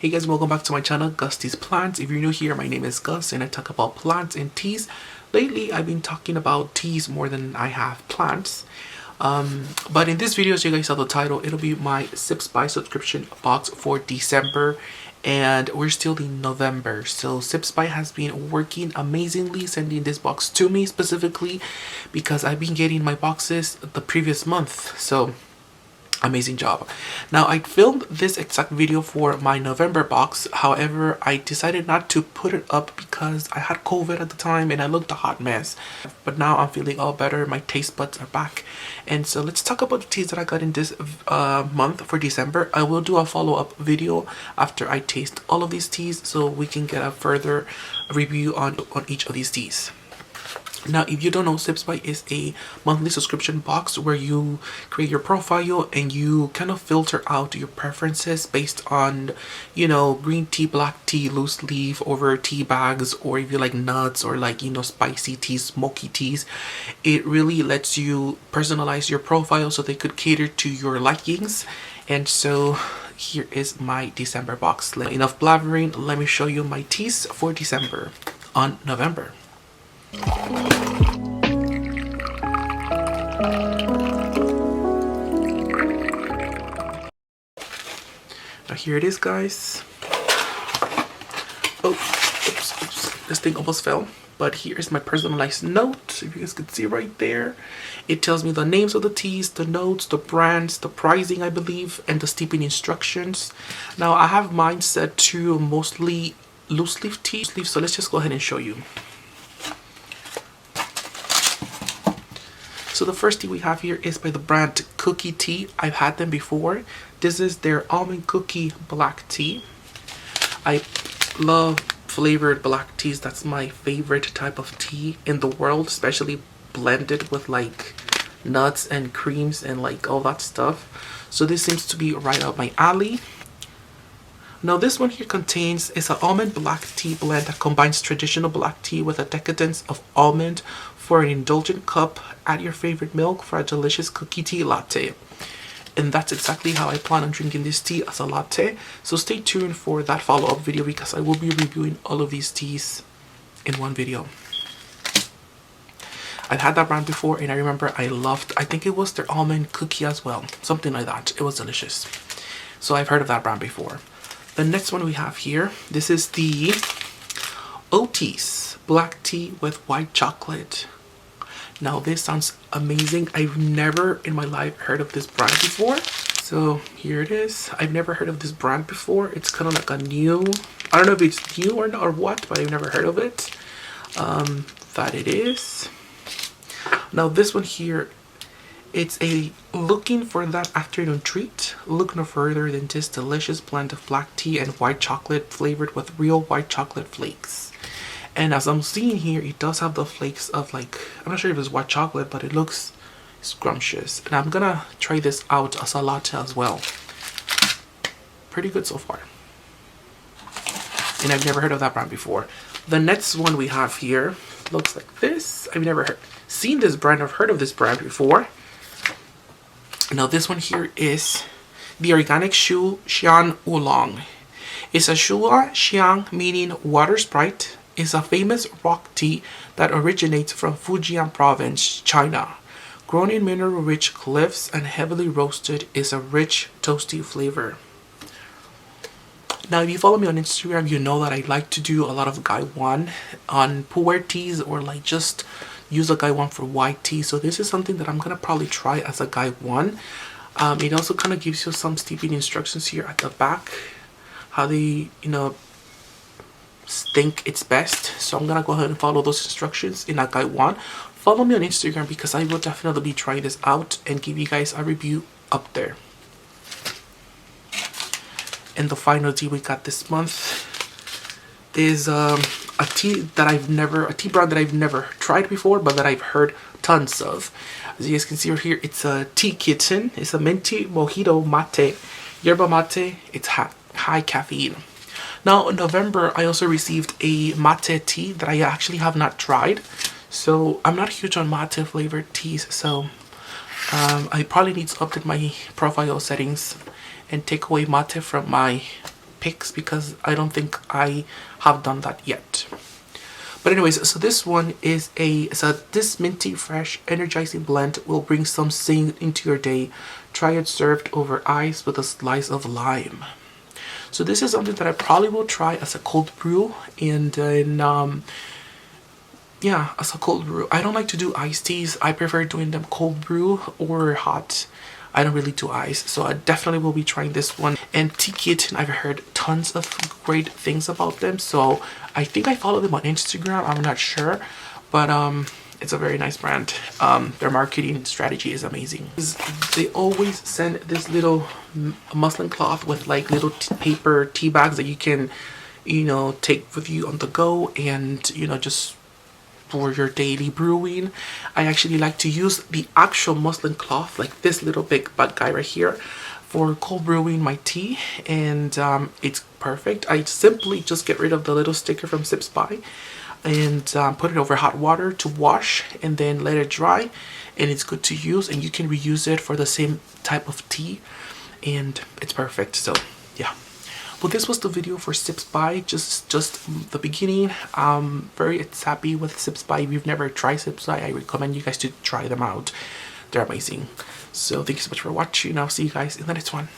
Hey guys, welcome back to my channel, GusTea's Plants. If you're new here, my name is Gus and I talk about plants and teas. Lately, I've been talking about teas more than I have plants. But in this video, as you guys saw the title, it'll be my SIPSBY subscription box for December. And we're still in November. So SIPSBY has been working amazingly, sending this box to me specifically because I've been getting my boxes the previous month. So amazing job. Now I filmed this exact video for my November box. However, I decided not to put it up because I had COVID at the time and I looked a hot mess. But now I'm feeling all better. My taste buds are back. And so let's talk about the teas that I got in this month for December. I will do a follow-up video after I taste all of these teas so we can get a further review on each of these teas. Now, if you don't know, SIPSBY is a monthly subscription box where you create your profile and you kind of filter out your preferences based on, you know, green tea, black tea, loose leaf over tea bags, or if you like nuts or like, you know, spicy teas, smoky teas. It really lets you personalize your profile so they could cater to your likings. And so here is my December box. Enough blabbering, let me show you my teas for December on November. Now here it is, guys. Oh, oops, this thing almost fell. But here is my personalized note. If you guys could see right there, it tells me the names of the teas, the notes, the brands, the pricing, I believe, and the steeping instructions. Now I have mine set to mostly loose leaf tea. So let's just go ahead and show you. So the first tea we have here is by the brand Cookie Tea. I've had them before. This is their almond cookie black tea. I love flavored black teas. That's my favorite type of tea in the world, especially blended with like nuts and creams and like all that stuff. So this seems to be right up my alley. Now this one here contains is an almond black tea blend that combines traditional black tea with a decadence of almond for an indulgent cup. Add your favorite milk for a delicious cookie tea latte. And that's exactly how I plan on drinking this tea, as a latte. So stay tuned for that follow-up video because I will be reviewing all of these teas in one video. I've had that brand before and I remember I think it was their almond cookie as well. Something like that. It was delicious. So I've heard of that brand before. The next one we have here, this is the Oteas black tea with white chocolate. Now this sounds amazing. I've never in my life heard of this brand before. So here it is. I've never heard of this brand before. It's kind of like a new, I don't know if it's new or not or what, but I've never heard of it. That it is. Now this one here, it's a looking for that afternoon treat. Look no further than this delicious blend of black tea and white chocolate flavored with real white chocolate flakes. And as I'm seeing here, it does have the flakes of like, I'm not sure if it's white chocolate, but it looks scrumptious. And I'm gonna try this out as a latte as well. Pretty good so far. And I've never heard of that brand before. The next one we have here looks like this. I've never seen this brand. I've heard of this brand before. Now this one here is the organic Shui Xian Oolong. It's a Shui Xian, meaning water sprite. It's a famous rock tea that originates from Fujian province, China. Grown in mineral-rich cliffs and heavily roasted, is a rich, toasty flavor. Now, if you follow me on Instagram, you know that I like to do a lot of Gai Wan on pu'er teas or like just use a Gai Wan for white tea. So this is something that I'm going to probably try as a Gai Wan. It also kind of gives you some steeping instructions here at the back. How they, you know, think it's best. So I'm gonna go ahead and follow those instructions in a Gai Wan. Follow me on Instagram because I will definitely be trying this out and give you guys a review up there. And the final tea we got this month is a tea brand that I've never tried before, but that I've heard tons of. As you guys can see right here, it's a tea kitten. It's a minty mojito mate, yerba mate. It's high caffeine. Now in November, I also received a mate tea that I actually have not tried. So I'm not huge on mate flavored teas. So I probably need to update my profile settings and take away mate from my picks because I don't think I have done that yet. But anyways, so this one is this minty fresh energizing blend will bring some zing into your day. Try it served over ice with a slice of lime. So this is something that I probably will try as a cold brew, and then yeah, as a cold brew. I don't like to do iced teas. I prefer doing them cold brew or hot. I don't really do ice, so I definitely will be trying this one. And KITTEN, I've heard tons of great things about them, so I think I follow them on Instagram. I'm not sure, but it's a very nice brand. Their marketing strategy is amazing. They always send this little muslin cloth with like little paper tea bags that you can, you know, take with you on the go, and you know, just for your daily brewing. I actually like to use the actual muslin cloth, like this little big bud guy right here, for cold brewing my tea, and it's perfect. I simply just get rid of the little sticker from SIPSBY and put it over hot water to wash, and then let it dry, and it's good to use, and you can reuse it for the same type of tea, and it's perfect. So yeah. Well, this was the video for SIPSBY, just the beginning. Very happy with SIPSBY. If you've never tried SIPSBY, I recommend you guys to try them out. They're amazing. So thank you so much for watching. I'll see you guys in the next one.